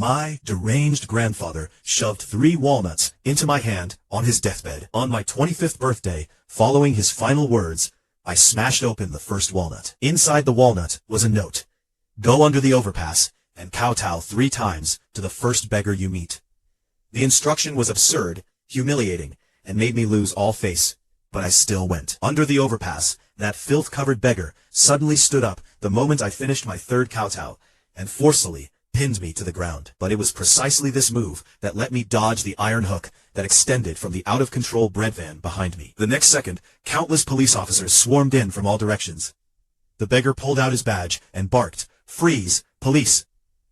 My deranged grandfather shoved 3 walnuts into my hand on his deathbed. On my 25th birthday, following his final words, I smashed open the first walnut. Inside the walnut was a note. Go under the overpass and kowtow 3 times to the first beggar you meet. The instruction was absurd, humiliating, and made me lose all face, but I still went. Under the overpass, that filth-covered beggar suddenly stood up the moment I finished my 3rd kowtow, and forcefully pinned me to the ground. But it was precisely this move that let me dodge the iron hook that extended from the out-of-control bread van behind me. The next second, countless police officers swarmed in from all directions. The beggar pulled out his badge and barked, "Freeze, police!"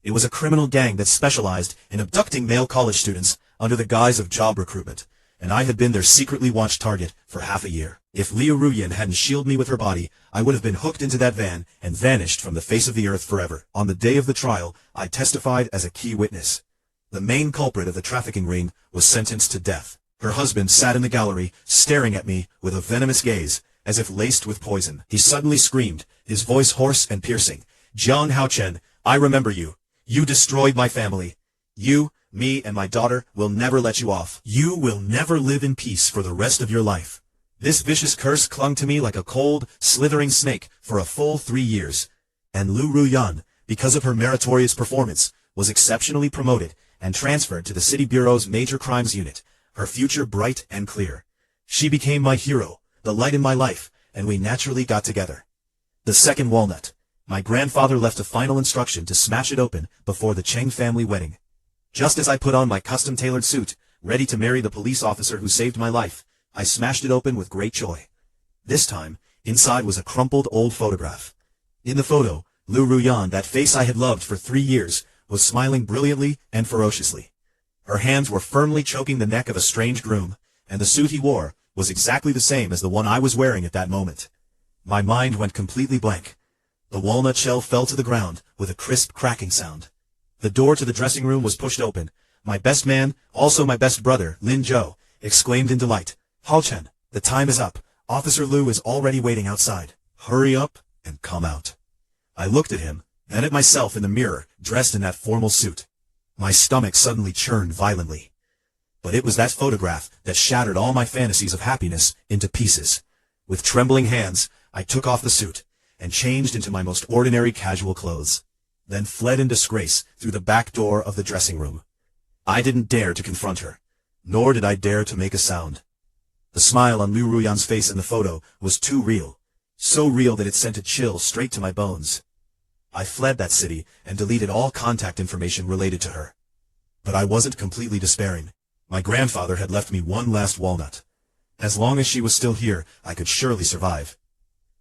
It was a criminal gang that specialized in abducting male college students under the guise of job recruitment, and I had been their secretly watched target for half a year. If Liu Ruyan hadn't shielded me with her body, I would have been hooked into that van and vanished from the face of the earth forever. On the day of the trial, I testified as a key witness. The main culprit of the trafficking ring was sentenced to death. Her husband sat in the gallery, staring at me with a venomous gaze, as if laced with poison. He suddenly screamed, his voice hoarse and piercing, "Jiang Haochen, I remember you. You destroyed my family. You, me, and my daughter will never let you off. You will never live in peace for the rest of your life." This vicious curse clung to me like a cold, slithering snake for a full 3 years. And Liu Ruyan, because of her meritorious performance, was exceptionally promoted and transferred to the City Bureau's Major Crimes Unit, her future bright and clear. She became my hero, the light in my life, and we naturally got together. The second walnut. My grandfather left a final instruction to smash it open before the Cheng family wedding. Just as I put on my custom-tailored suit, ready to marry the police officer who saved my life, I smashed it open with great joy. This time, inside was a crumpled old photograph. In the photo, Liu Ruyan, that face I had loved for 3 years, was smiling brilliantly and ferociously. Her hands were firmly choking the neck of a strange groom, and the suit he wore was exactly the same as the one I was wearing at that moment. My mind went completely blank. The walnut shell fell to the ground with a crisp cracking sound. The door to the dressing room was pushed open. My best man, also my best brother, Lin Zhou, exclaimed in delight, "Haochen, the time is up. Officer Liu is already waiting outside. Hurry up and come out." I looked at him, then at myself in the mirror, dressed in that formal suit. My stomach suddenly churned violently. But it was that photograph that shattered all my fantasies of happiness into pieces. With trembling hands, I took off the suit and changed into my most ordinary casual clothes, then fled in disgrace through the back door of the dressing room. I didn't dare to confront her, nor did I dare to make a sound. The smile on Liu Ruyan's face in the photo was too real, so real that it sent a chill straight to my bones. I fled that city and deleted all contact information related to her. But I wasn't completely despairing. My grandfather had left me one last walnut. As long as she was still here, I could surely survive.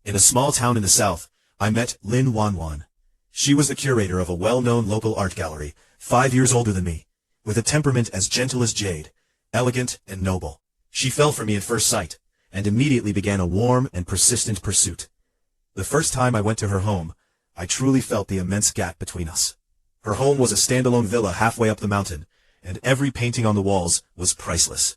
In a small town in the south, I met Lin Wanwan. She was the curator of a well-known local art gallery, 5 years older than me, with a temperament as gentle as jade, elegant and noble. She fell for me at first sight, and immediately began a warm and persistent pursuit. The first time I went to her home, I truly felt the immense gap between us. Her home was a standalone villa halfway up the mountain, and every painting on the walls was priceless.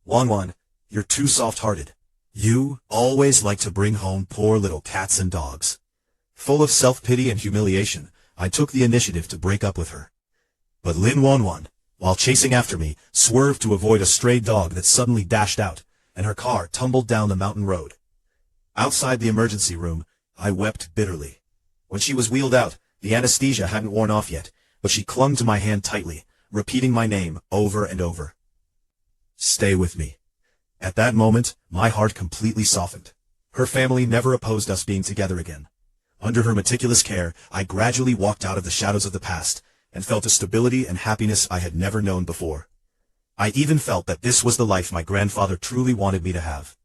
"Wanwan, you're too soft-hearted. You always like to bring home poor little cats and dogs." Full of self-pity and humiliation, I took the initiative to break up with her. But Lin Wanwan, while chasing after me, swerved to avoid a stray dog that suddenly dashed out, and her car tumbled down the mountain road. Outside the emergency room, I wept bitterly. When she was wheeled out, the anesthesia hadn't worn off yet, but she clung to my hand tightly, repeating my name over and over. "Stay with me." At that moment, my heart completely softened. Her family never opposed us being together again. Under her meticulous care, I gradually walked out of the shadows of the past, and felt a stability and happiness I had never known before. I even felt that this was the life my grandfather truly wanted me to have.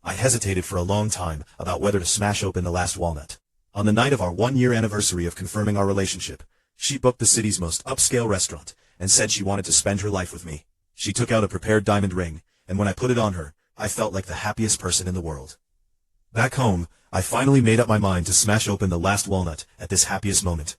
I hesitated for a long time about whether to smash open the last walnut. On the night of our 1-year anniversary of confirming our relationship, she booked the city's most upscale restaurant, and said she wanted to spend her life with me. She took out a prepared diamond ring, and when I put it on her, I felt like the happiest person in the world. Back home, I finally made up my mind to smash open the last walnut at this happiest moment.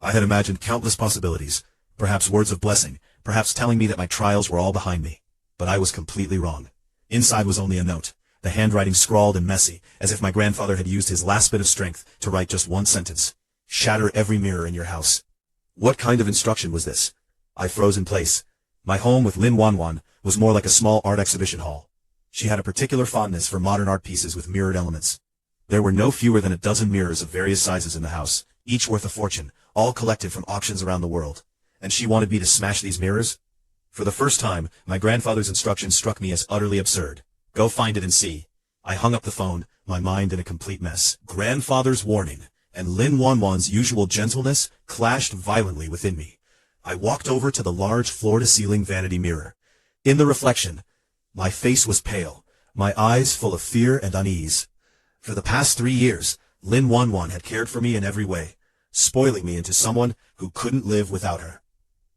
I had imagined countless possibilities, perhaps words of blessing, perhaps telling me that my trials were all behind me. But I was completely wrong. Inside was only a note, the handwriting scrawled and messy, as if my grandfather had used his last bit of strength to write just one sentence: "Shatter every mirror in your house." What kind of instruction was this? I froze in place. My home with Lin Wanwan was more like a small art exhibition hall. She had a particular fondness for modern art pieces with mirrored elements. There were no fewer than a dozen mirrors of various sizes in the house, each worth a fortune, all collected from auctions around the world. And she wanted me to smash these mirrors? For the first time, my grandfather's instructions struck me as utterly absurd. Go find it and see. I hung up the phone, my mind in a complete mess. Grandfather's warning, and Lin Wanwan's usual gentleness, clashed violently within me. I walked over to the large floor-to-ceiling vanity mirror. In the reflection, my face was pale, my eyes full of fear and unease. For the past 3 years, Lin Wanwan had cared for me in every way, spoiling me into someone who couldn't live without her.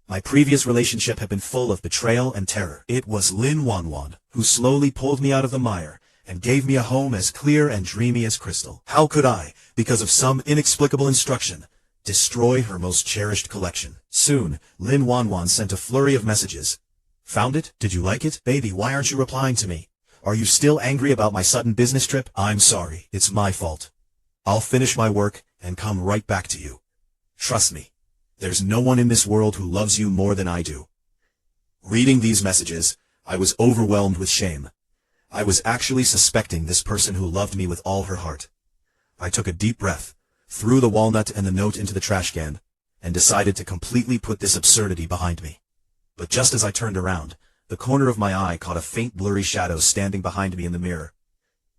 My previous relationship had been full of betrayal and terror. It was Lin Wanwan who slowly pulled me out of the mire and gave me a home as clear and dreamy as crystal. How could I, because of some inexplicable instruction, destroy her most cherished collection? Soon, Lin Wanwan sent a flurry of messages. Found it? Did you like it? Baby, why aren't you replying to me? Are you still angry about my sudden business trip? I'm sorry. It's my fault. I'll finish my work and come right back to you. Trust me. There's no one in this world who loves you more than I do. Reading these messages, I was overwhelmed with shame. I was actually suspecting this person who loved me with all her heart. I took a deep breath, threw the walnut and the note into the trash can, and decided to completely put this absurdity behind me. But just as I turned around, the corner of my eye caught a faint blurry shadow standing behind me in the mirror.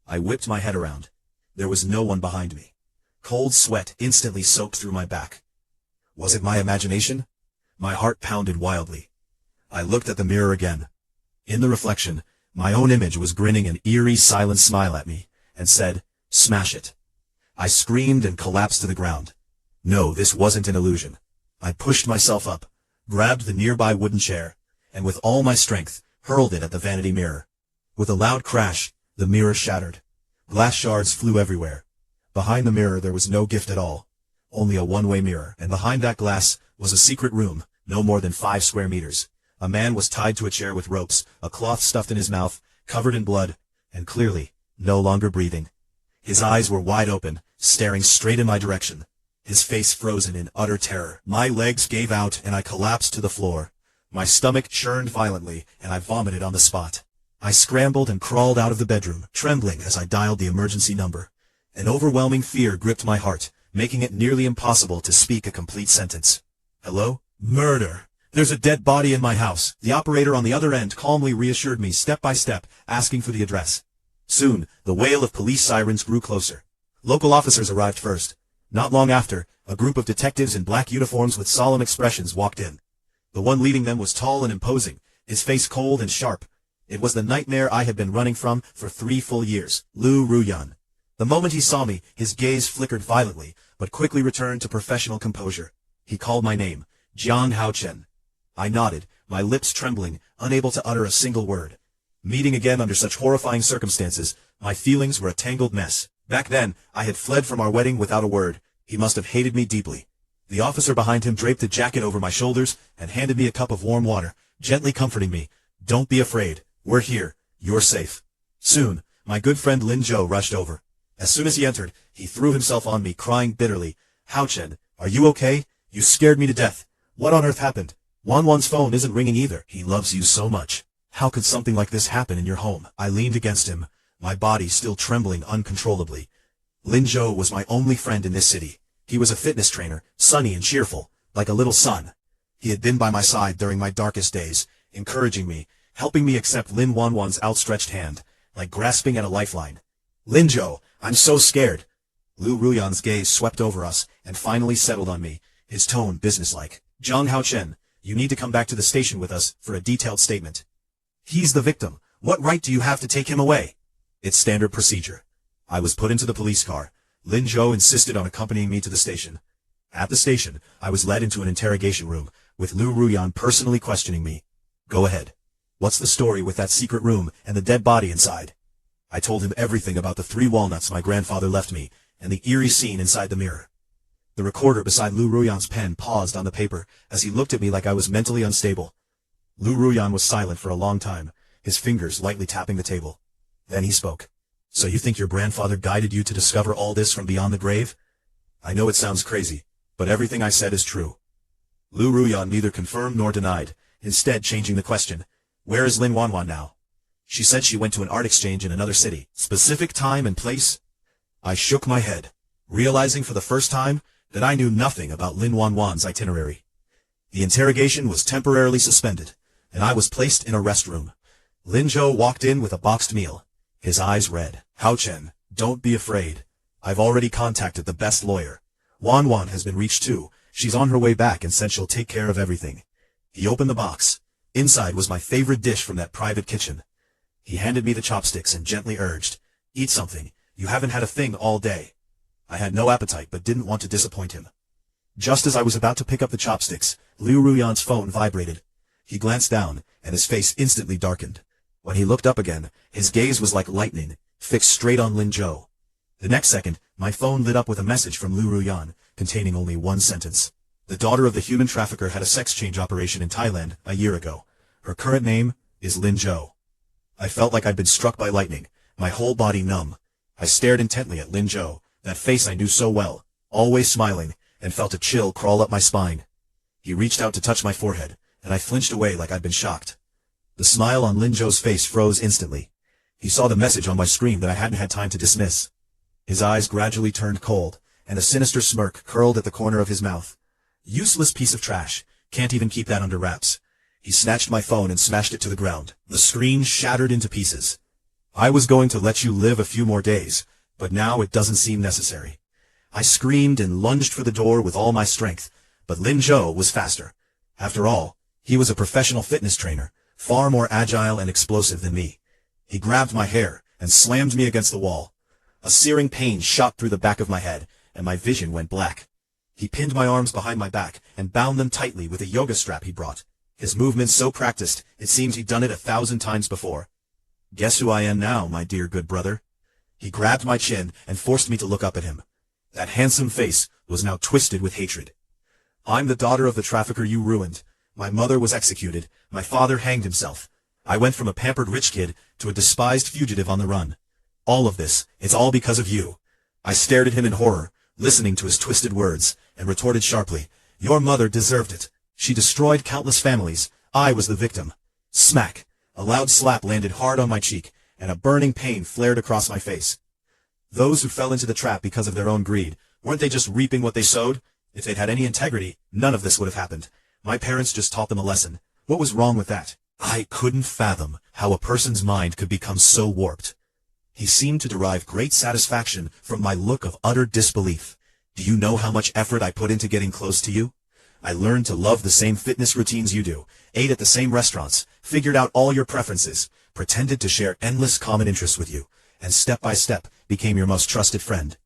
I whipped my head around. There was no one behind me. Cold sweat instantly soaked through my back. Was it my imagination? My heart pounded wildly. I looked at the mirror again. In the reflection, my own image was grinning an eerie, silent smile at me, and said, "Smash it." I screamed and collapsed to the ground. No, this wasn't an illusion. I pushed myself up, grabbed the nearby wooden chair, and with all my strength, hurled it at the vanity mirror. With a loud crash, the mirror shattered. Glass shards flew everywhere. Behind the mirror there was no gift at all. Only a one-way mirror, and behind that glass was a secret room, no more than 5 square meters. A man was tied to a chair with ropes, a cloth stuffed in his mouth, covered in blood, and clearly, no longer breathing. His eyes were wide open, staring straight in my direction, his face frozen in utter terror. My legs gave out and I collapsed to the floor. My stomach churned violently, and I vomited on the spot. I scrambled and crawled out of the bedroom, trembling as I dialed the emergency number. An overwhelming fear gripped my heart, making it nearly impossible to speak a complete sentence. Hello? Murder! There's a dead body in my house. The operator on the other end calmly reassured me step by step, asking for the address. Soon, the wail of police sirens grew closer. Local officers arrived first. Not long after, a group of detectives in black uniforms with solemn expressions walked in. The one leading them was tall and imposing, his face cold and sharp. It was the nightmare I had been running from for 3 full years, Liu Ruyan. The moment he saw me, his gaze flickered violently, but quickly returned to professional composure. He called my name, Jiang Haochen. I nodded, my lips trembling, unable to utter a single word. Meeting again under such horrifying circumstances, my feelings were a tangled mess. Back then, I had fled from our wedding without a word. He must have hated me deeply. The officer behind him draped a jacket over my shoulders and handed me a cup of warm water, gently comforting me. Don't be afraid. We're here. You're safe. Soon, my good friend Lin Zhou rushed over. As soon as he entered, he threw himself on me, crying bitterly, "Haochen, are you okay? You scared me to death. What on earth happened? Wanwan's phone isn't ringing either. He loves you so much. How could something like this happen in your home?" I leaned against him, my body still trembling uncontrollably. Lin Zhou was my only friend in this city. He was a fitness trainer, sunny and cheerful, like a little son. He had been by my side during my darkest days, encouraging me, helping me accept Lin Wanwan's outstretched hand, like grasping at a lifeline. "Lin Zhou, I'm so scared." Liu Ruyan's gaze swept over us and finally settled on me, his tone businesslike. "Jiang Haochen, you need to come back to the station with us for a detailed statement." "He's the victim. What right do you have to take him away?" "It's standard procedure." I was put into the police car. Lin Zhou insisted on accompanying me to the station. At the station, I was led into an interrogation room, with Liu Ruyan personally questioning me. "Go ahead. What's the story with that secret room and the dead body inside?" I told him everything about the 3 walnuts my grandfather left me, and the eerie scene inside the mirror. The recorder beside Liu Ruyan's pen paused on the paper, as he looked at me like I was mentally unstable. Liu Ruyan was silent for a long time, his fingers lightly tapping the table. Then he spoke. "So you think your grandfather guided you to discover all this from beyond the grave?" I know it sounds crazy, but everything I said is true. Liu Ruyan neither confirmed nor denied, instead changing the question. Where is Lin Wanwan now? She said she went to an art exchange in another city. Specific time and place? I shook my head, realizing for the first time that I knew nothing about Lin Wanwan's itinerary. The interrogation was temporarily suspended, and I was placed in a rest room. Lin Zhou walked in with a boxed meal, his eyes red. Haochen, don't be afraid. I've already contacted the best lawyer. Wanwan has been reached too. She's on her way back and said she'll take care of everything. He opened the box. Inside was my favorite dish from that private kitchen. He handed me the chopsticks and gently urged, "Eat something. You haven't had a thing all day." I had no appetite but didn't want to disappoint him. Just as I was about to pick up the chopsticks, Liu Ruyan's phone vibrated. He glanced down, and his face instantly darkened. When he looked up again, his gaze was like lightning, fixed straight on Lin Zhou. The next second, my phone lit up with a message from Liu Ruyan, containing only one sentence. The daughter of the human trafficker had a sex change operation in Thailand a year ago. Her current name is Lin Zhou. I felt like I'd been struck by lightning, my whole body numb. I stared intently at Lin Zhou, that face I knew so well, always smiling, and felt a chill crawl up my spine. He reached out to touch my forehead, and I flinched away like I'd been shocked. The smile on Lin Zhou's face froze instantly. He saw the message on my screen that I hadn't had time to dismiss. His eyes gradually turned cold, and a sinister smirk curled at the corner of his mouth. Useless piece of trash, can't even keep that under wraps. He snatched my phone and smashed it to the ground. The screen shattered into pieces. I was going to let you live a few more days, but now it doesn't seem necessary. I screamed and lunged for the door with all my strength, but Lin Zhou was faster. After all, he was a professional fitness trainer, far more agile and explosive than me. He grabbed my hair and slammed me against the wall. A searing pain shot through the back of my head, and my vision went black. He pinned my arms behind my back and bound them tightly with a yoga strap he brought. His movements so practiced, it seems he'd done it 1,000 times before. Guess who I am now, my dear good brother? He grabbed my chin and forced me to look up at him. That handsome face was now twisted with hatred. I'm the daughter of the trafficker you ruined. My mother was executed. My father hanged himself. I went from a pampered rich kid to a despised fugitive on the run. All of this, it's all because of you. I stared at him in horror, listening to his twisted words, and retorted sharply, "Your mother deserved it. She destroyed countless families. I was the victim." Smack! A loud slap landed hard on my cheek, and a burning pain flared across my face. Those who fell into the trap because of their own greed, weren't they just reaping what they sowed? If they'd had any integrity, none of this would have happened. My parents just taught them a lesson. What was wrong with that? I couldn't fathom how a person's mind could become so warped. He seemed to derive great satisfaction from my look of utter disbelief. Do you know how much effort I put into getting close to you? I learned to love the same fitness routines you do, ate at the same restaurants, figured out all your preferences, pretended to share endless common interests with you, and step by step became your most trusted friend.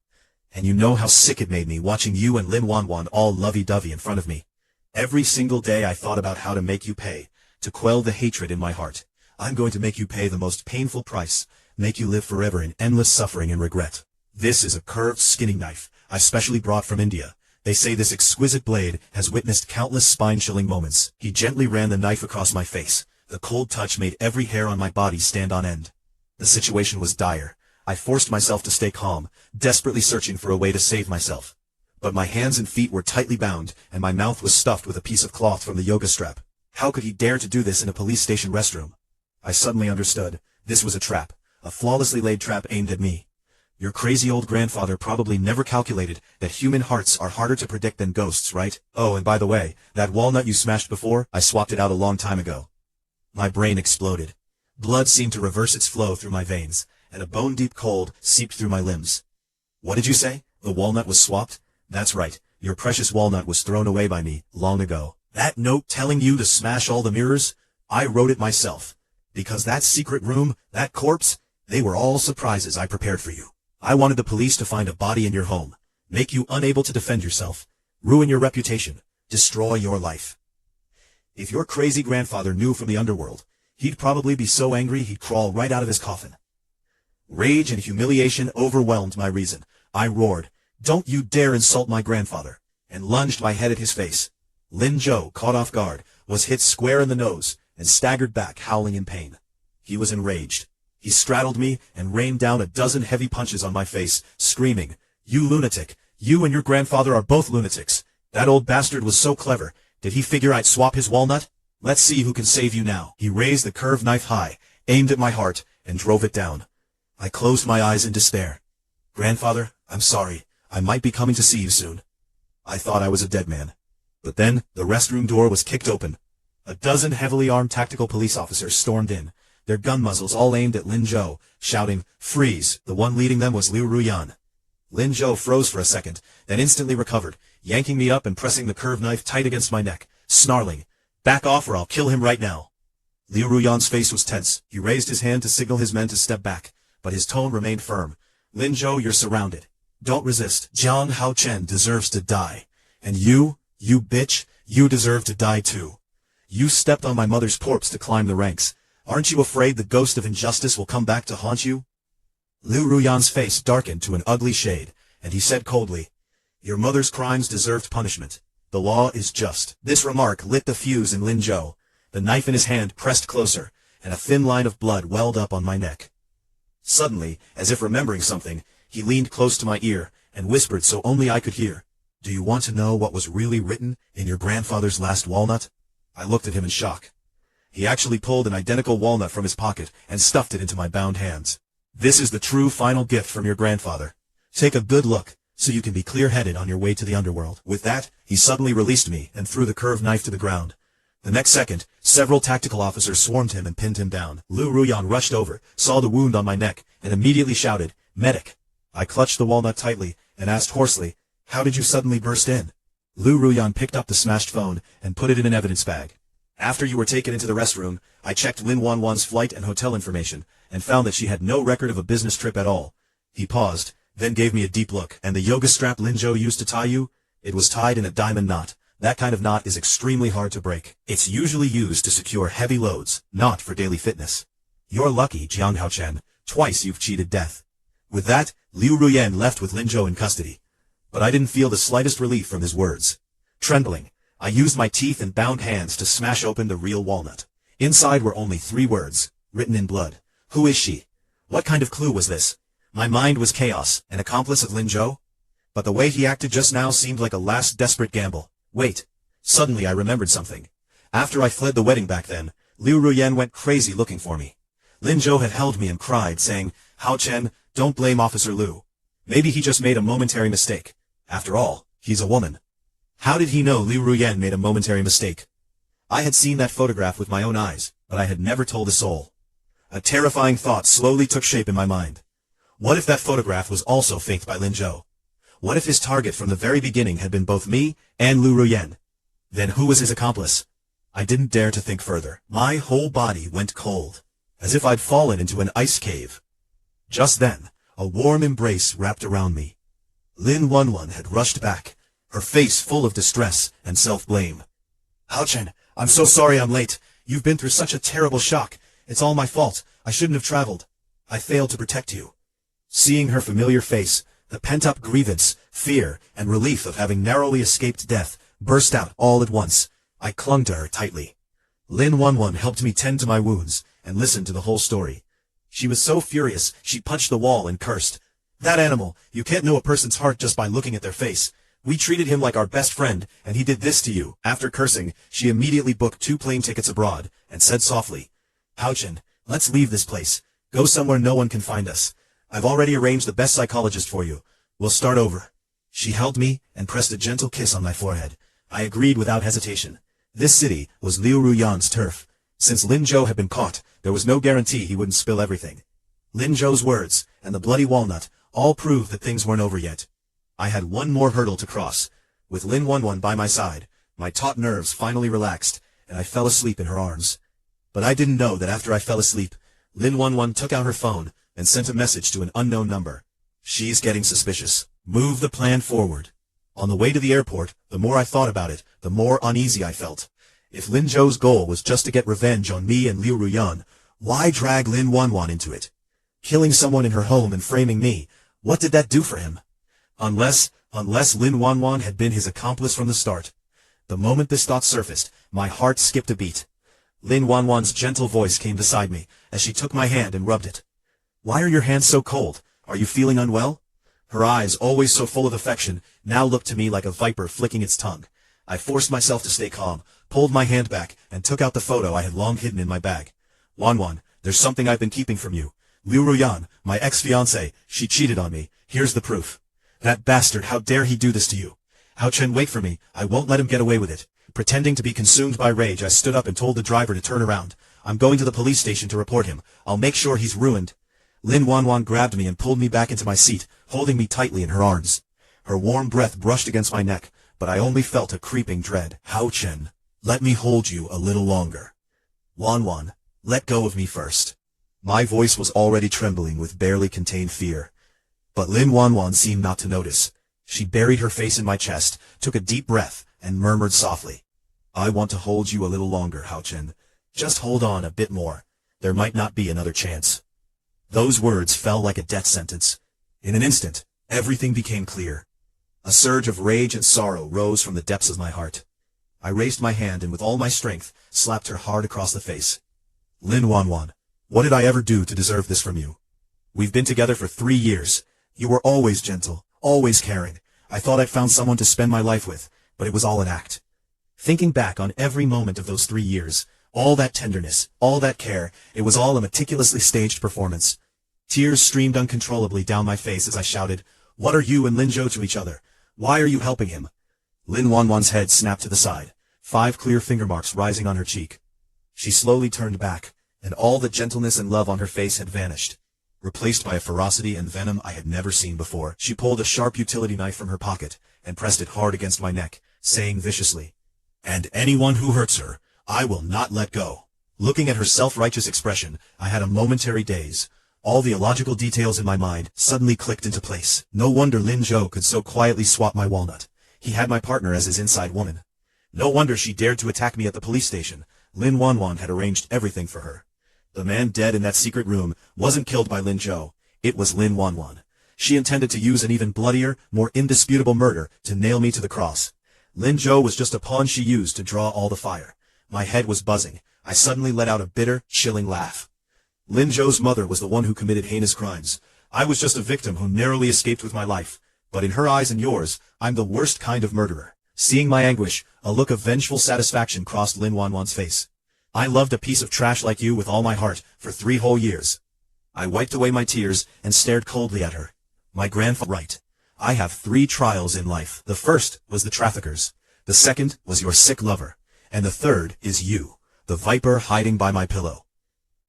And you know how sick it made me watching you and Lin Wanwan all lovey-dovey in front of me. Every single day I thought about how to make you pay, to quell the hatred in my heart. I'm going to make you pay the most painful price, make you live forever in endless suffering and regret. This is a curved skinning knife I specially brought from India. They say this exquisite blade has witnessed countless spine-chilling moments. He gently ran the knife across my face. The cold touch made every hair on my body stand on end. The situation was dire. I forced myself to stay calm, desperately searching for a way to save myself. But my hands and feet were tightly bound, and my mouth was stuffed with a piece of cloth from the yoga strap. How could he dare to do this in a police station restroom? I suddenly understood. This was a trap. A flawlessly laid trap aimed at me. Your crazy old grandfather probably never calculated that human hearts are harder to predict than ghosts, right? Oh, and by the way, that walnut you smashed before, I swapped it out a long time ago. My brain exploded. Blood seemed to reverse its flow through my veins, and a bone-deep cold seeped through my limbs. What did you say? The walnut was swapped? That's right. Your precious walnut was thrown away by me, long ago. That note telling you to smash all the mirrors? I wrote it myself. Because that secret room, that corpse, they were all surprises I prepared for you. I wanted the police to find a body in your home, make you unable to defend yourself, ruin your reputation, destroy your life. If your crazy grandfather knew from the underworld, he'd probably be so angry he'd crawl right out of his coffin. Rage and humiliation overwhelmed my reason. I roared, "Don't you dare insult my grandfather," and lunged my head at his face. Lin Zhou, caught off guard, was hit square in the nose and staggered back, howling in pain. He was enraged. He straddled me and rained down a dozen heavy punches on my face, screaming, "You lunatic! You and your grandfather are both lunatics! That old bastard was so clever. Did he figure I'd swap his walnut? Let's see who can save you now. He raised the curved knife high, aimed at my heart, and drove it down. I closed my eyes in despair. Grandfather, I'm sorry. I might be coming to see you soon. I thought I was a dead man. But then, the restroom door was kicked open. A dozen heavily armed tactical police officers stormed in, their gun muzzles all aimed at Lin Zhou, shouting, "Freeze!" The one leading them was Liu Ruyan. Lin Zhou froze for a second, then instantly recovered, yanking me up and pressing the curved knife tight against my neck, snarling, "Back off or I'll kill him right now." Liu Ruyan's face was tense. He raised his hand to signal his men to step back, but his tone remained firm. "Lin Zhou, you're surrounded. Don't resist. Jiang Haochen deserves to die. And you bitch, you deserve to die too. You stepped on my mother's corpse to climb the ranks. Aren't you afraid the ghost of injustice will come back to haunt you?" Liu Ruyan's face darkened to an ugly shade, and he said coldly, "Your mother's crimes deserved punishment. The law is just." This remark lit the fuse in Lin Zhou. The knife in his hand pressed closer, and a thin line of blood welled up on my neck. Suddenly, as if remembering something, he leaned close to my ear and whispered so only I could hear, "Do you want to know what was really written in your grandfather's last walnut?" I looked at him in shock. He actually pulled an identical walnut from his pocket and stuffed it into my bound hands. "This is the true final gift from your grandfather. Take a good look, so you can be clear-headed on your way to the underworld." With that, he suddenly released me and threw the curved knife to the ground. The next second, several tactical officers swarmed him and pinned him down. Liu Ruyan rushed over, saw the wound on my neck, and immediately shouted, "Medic!" I clutched the walnut tightly and asked hoarsely, "How did you suddenly burst in?" Liu Ruyan picked up the smashed phone and put it in an evidence bag. "After you were taken into the restroom, I checked Lin Wanwan's flight and hotel information, and found that she had no record of a business trip at all." He paused, then gave me a deep look. "And the yoga strap Lin Zhou used to tie you? It was tied in a diamond knot. That kind of knot is extremely hard to break. It's usually used to secure heavy loads, not for daily fitness. You're lucky, Jiang Haochen. Twice you've cheated death." With that, Liu Ruyan left with Lin Zhou in custody. But I didn't feel the slightest relief from his words. Trembling, I used my teeth and bound hands to smash open the real walnut. Inside were only 3 words, written in blood. Who is she? What kind of clue was this? My mind was chaos, an accomplice of Lin Zhou? But the way he acted just now seemed like a last desperate gamble. Wait. Suddenly I remembered something. After I fled the wedding back then, Liu Ruyan went crazy looking for me. Lin Zhou had held me and cried, saying, "Haochen, don't blame Officer Liu. Maybe he just made a momentary mistake. After all, he's a woman." How did he know Liu Ruyan made a momentary mistake? I had seen that photograph with my own eyes, but I had never told a soul. A terrifying thought slowly took shape in my mind. What if that photograph was also faked by Lin Zhou? What if his target from the very beginning had been both me and Liu Ruyan? Then who was his accomplice? I didn't dare to think further. My whole body went cold, as if I'd fallen into an ice cave. Just then, a warm embrace wrapped around me. Lin Wanwan had rushed back, her face full of distress and self-blame. "Haochen, I'm so sorry I'm late. You've been through such a terrible shock. It's all my fault. I shouldn't have traveled. I failed to protect you." Seeing her familiar face, the pent-up grievance, fear, and relief of having narrowly escaped death burst out all at once. I clung to her tightly. Lin Wanwan helped me tend to my wounds and listened to the whole story. She was so furious, she punched the wall and cursed. "That animal, you can't know a person's heart just by looking at their face. We treated him like our best friend, and he did this to you." After cursing, she immediately booked 2 plane tickets abroad, and said softly, "Haochen, let's leave this place. Go somewhere no one can find us. I've already arranged the best psychologist for you. We'll start over." She held me and pressed a gentle kiss on my forehead. I agreed without hesitation. This city was Liu Ruyan's turf. Since Lin Zhou had been caught, there was no guarantee he wouldn't spill everything. Lin Zhou's words, and the bloody walnut, all proved that things weren't over yet. I had one more hurdle to cross. With Lin Wanwan by my side, my taut nerves finally relaxed, and I fell asleep in her arms. But I didn't know that after I fell asleep, Lin Wanwan took out her phone and sent a message to an unknown number. "She's getting suspicious. Move the plan forward." On the way to the airport, the more I thought about it, the more uneasy I felt. If Lin Zhou's goal was just to get revenge on me and Liu Ruyan, why drag Lin Wanwan into it? Killing someone in her home and framing me, what did that do for him? Unless Lin Wanwan had been his accomplice from the start. The moment this thought surfaced, my heart skipped a beat. Lin Wanwan's gentle voice came beside me, as she took my hand and rubbed it. "Why are your hands so cold? Are you feeling unwell?" Her eyes, always so full of affection, now looked to me like a viper flicking its tongue. I forced myself to stay calm, pulled my hand back, and took out the photo I had long hidden in my bag. Wanwan, there's something I've been keeping from you. Liu Ruyan, my ex-fiancée, she cheated on me. Here's the proof. That bastard, how dare he do this to you? Haochen, wait for me. I won't let him get away with it. Pretending to be consumed by rage, I stood up and told the driver to turn around. I'm going to the police station to report him. I'll make sure he's ruined. Lin Wanwan grabbed me and pulled me back into my seat, holding me tightly in her arms. Her warm breath brushed against my neck, but I only felt a creeping dread. Haochen, let me hold you a little longer. Wanwan, let go of me first. My voice was already trembling with barely contained fear. But Lin Wanwan seemed not to notice. She buried her face in my chest, took a deep breath, and murmured softly. I want to hold you a little longer, Haochen. Just hold on a bit more. There might not be another chance. Those words fell like a death sentence. In an instant, everything became clear. A surge of rage and sorrow rose from the depths of my heart. I raised my hand and with all my strength, slapped her hard across the face. Lin Wanwan, what did I ever do to deserve this from you? We've been together for 3 years. You were always gentle, always caring. I thought I'd found someone to spend my life with, but it was all an act. Thinking back on every moment of those 3 years, all that tenderness, all that care, it was all a meticulously staged performance. Tears streamed uncontrollably down my face as I shouted, "What are you and Lin Zhou to each other? Why are you helping him?" Lin Wanwan's head snapped to the side, 5 clear finger marks rising on her cheek. She slowly turned back, and all the gentleness and love on her face had vanished, replaced by a ferocity and venom I had never seen before. She pulled a sharp utility knife from her pocket and pressed it hard against my neck, saying viciously, "And anyone who hurts her, I will not let go." Looking at her self-righteous expression, I had a momentary daze. All the illogical details in my mind suddenly clicked into place. No wonder Lin Zhou could so quietly swap my walnut. He had my partner as his inside woman. No wonder she dared to attack me at the police station. Lin Wanwan had arranged everything for her. The man dead in that secret room wasn't killed by Lin Zhou. It was Lin Wanwan. She intended to use an even bloodier, more indisputable murder to nail me to the cross. Lin Zhou was just a pawn she used to draw all the fire. My head was buzzing. I suddenly let out a bitter, chilling laugh. Lin Zhou's mother was the one who committed heinous crimes. I was just a victim who narrowly escaped with my life. But in her eyes and yours, I'm the worst kind of murderer. Seeing my anguish, a look of vengeful satisfaction crossed Lin Wanwan's face. I loved a piece of trash like you with all my heart for 3 whole years. I wiped away my tears and stared coldly at her. My grandfather right. I have 3 trials in life. The first was the traffickers. The second was your sick lover. And the third is you, the viper hiding by my pillow.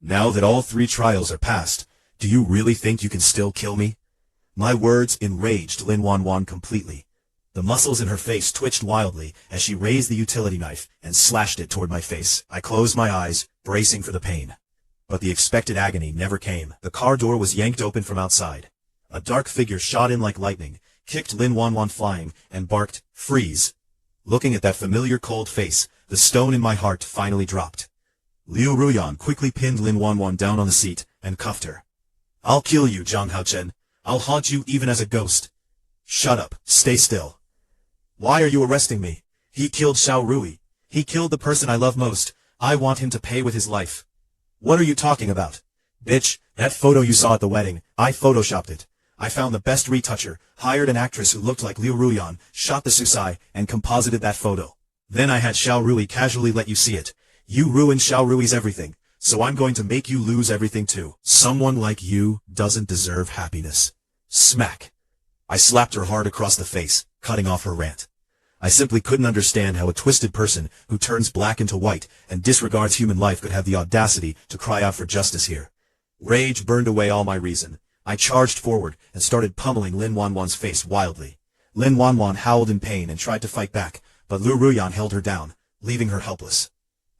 Now that all 3 trials are past, do you really think you can still kill me? My words enraged Lin Wanwan completely. The muscles in her face twitched wildly as she raised the utility knife and slashed it toward my face. I closed my eyes, bracing for the pain. But the expected agony never came. The car door was yanked open from outside. A dark figure shot in like lightning, kicked Lin Wanwan flying, and barked, "Freeze!" Looking at that familiar cold face, the stone in my heart finally dropped. Liu Ruyan quickly pinned Lin Wanwan down on the seat and cuffed her. "I'll kill you, Jiang Haochen. I'll haunt you even as a ghost." "Shut up. Stay still." "Why are you arresting me? He killed Xiao Rui. He killed the person I love most. I want him to pay with his life." "What are you talking about? Bitch, that photo you saw at the wedding, I photoshopped it. I found the best retoucher, hired an actress who looked like Liu Ruyan, shot the Susai, and composited that photo. Then I had Xiao Rui casually let you see it. You ruined Xiao Rui's everything, so I'm going to make you lose everything too. Someone like you doesn't deserve happiness." Smack. I slapped her hard across the face, cutting off her rant. I simply couldn't understand how a twisted person who turns black into white and disregards human life could have the audacity to cry out for justice here. Rage burned away all my reason. I charged forward and started pummeling Lin Wanwan's face wildly. Lin Wanwan howled in pain and tried to fight back, but Liu Ruyan held her down, leaving her helpless.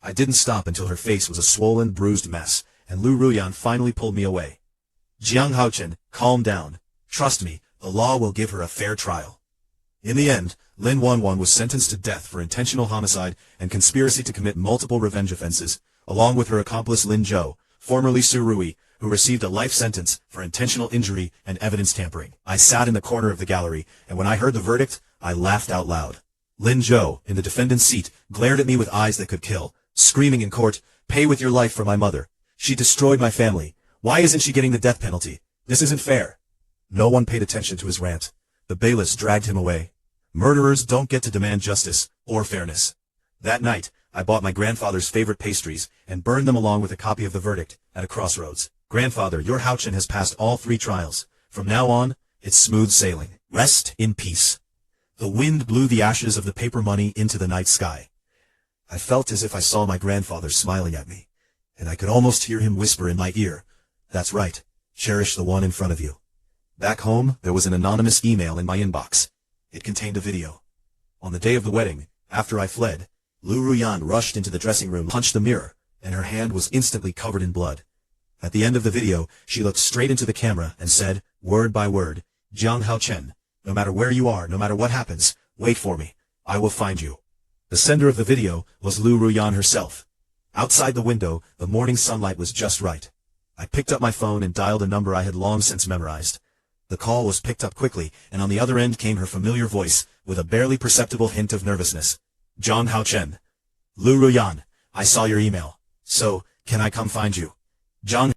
I didn't stop until her face was a swollen, bruised mess, and Liu Ruyan finally pulled me away. "Jiang Haochen, calm down. Trust me, the law will give her a fair trial." In the end, Lin Wanwan was sentenced to death for intentional homicide and conspiracy to commit multiple revenge offenses, along with her accomplice Lin Zhou, formerly Xiao Rui, who received a life sentence for intentional injury and evidence tampering. I sat in the corner of the gallery, and when I heard the verdict, I laughed out loud. Lin Zhou, in the defendant's seat, glared at me with eyes that could kill, screaming in court, "Pay with your life for my mother. She destroyed my family. Why isn't she getting the death penalty? This isn't fair." No one paid attention to his rant. The bailiffs dragged him away. Murderers don't get to demand justice or fairness. That night, I bought my grandfather's favorite pastries and burned them along with a copy of the verdict at a crossroads. Grandfather, your Haochen has passed all 3 trials. From now on, it's smooth sailing. Rest in peace. The wind blew the ashes of the paper money into the night sky. I felt as if I saw my grandfather smiling at me, and I could almost hear him whisper in my ear, "That's right, cherish the one in front of you." Back home, there was an anonymous email in my inbox. It contained a video. On the day of the wedding, after I fled, Liu Ruyan rushed into the dressing room, punched the mirror, and her hand was instantly covered in blood. At the end of the video, she looked straight into the camera and said, word by word, "Jiang Haochen, no matter where you are, no matter what happens, wait for me. I will find you." The sender of the video was Liu Ruyan herself. Outside the window, the morning sunlight was just right. I picked up my phone and dialed a number I had long since memorized. The call was picked up quickly, and on the other end came her familiar voice, with a barely perceptible hint of nervousness. "Jiang Haochen. Liu Ruyan, I saw your email. So, can I come find you?" Jiang